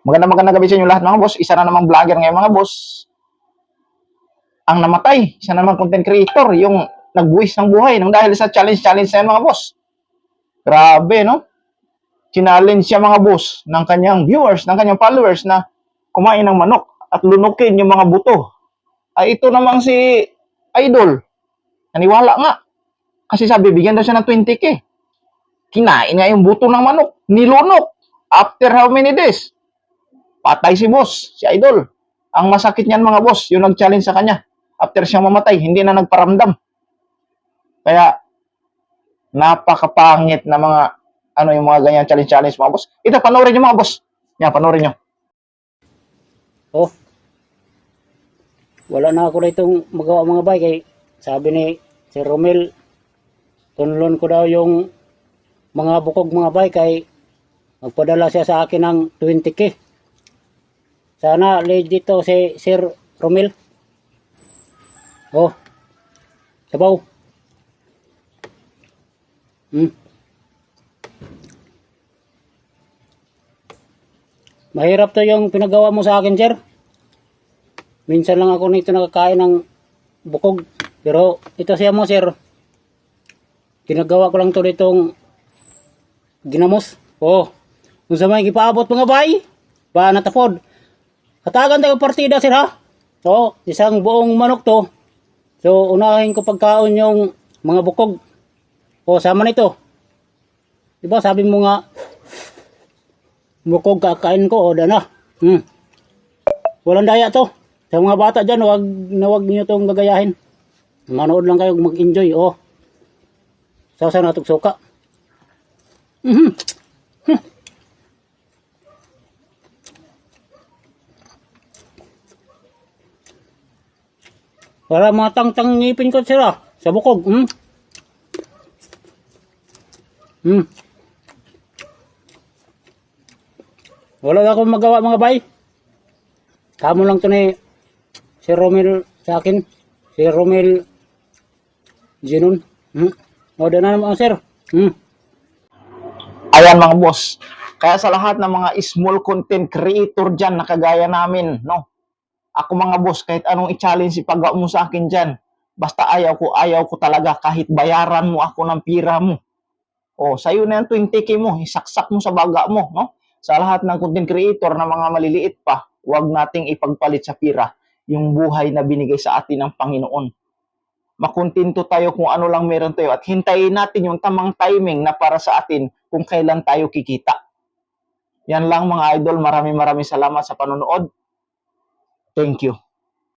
Magandang gabi sa inyo lahat mga boss. Isa na namang vlogger ngayon mga boss. Ang namatay, isa na namang content creator, yung nagbuwis ng buhay nang dahil sa challenge na yan mga boss. Grabe, no? Challenge siya mga boss ng kanyang viewers, ng kanyang followers na kumain ng manok at lunukin yung mga buto. Ay ito namang si Idol. Naniwala nga. Kasi sabi, bigyan daw siya ng 20K. Kinain nga yung buto ng manok. Nilunok. After how many days? Patay si boss, si Idol. Ang masakit niyan mga boss, yung nag-challenge sa kanya. After siyang mamatay, hindi na nagparamdam. Kaya, napakapangit na mga, yung mga ganyan challenge mga boss. Ito, panoorin nyo mga boss. Yan, panoorin nyo. Oh, wala na ako ditong magawa mga bay kay sabi ni si Romel, tunlon ko daw yung mga bukog mga bay kay magpadala siya sa akin ng 20K. Sana legit to si Sir Romel. Oh, sabaw. Mahirap to yung pinagawa mo sa akin, sir. Minsan lang ako nito nakakain ng bukog. Pero ito siya mo, sir. Ginagawa ko lang to ditong ginamos. Oh, kung sa may ipaabot mga bay, ba natapod. Katagan tayo partida, sir, ha? So, isang buong manok to. So, unahin ko pagkaon yung mga bukog. O, sama nito. Diba, sabi mo nga, bukog kakain ko, o, na. Walang daya to. Sa mga bata dyan, wag niyo itong gagayahin. Manood lang kayo, mag-enjoy, o. Sasa natog suka. Para matang-tang ngipin ko sila sa bukog. Wala na akong magawa mga bay. Kamo lang to ni si Romel sa akin. Si Romel Ginon. O na naman sir. Ayan mga boss. Kaya sa lahat ng mga small content creator dyan na kagaya namin, no? Ako mga boss, kahit anong i-challenge ipagawa mo sa akin dyan, basta ayaw ko talaga kahit bayaran mo ako ng pira mo. O, sa'yo na yung 20K mo, isaksak mo sa baga mo, no? Sa lahat ng content creator na mga maliliit pa, huwag nating ipagpalit sa pira yung buhay na binigay sa atin ng Panginoon. Makontento tayo kung ano lang meron tayo at hintayin natin yung tamang timing na para sa atin kung kailan tayo kikita. Yan lang mga idol, maraming salamat sa panonood. Thank you.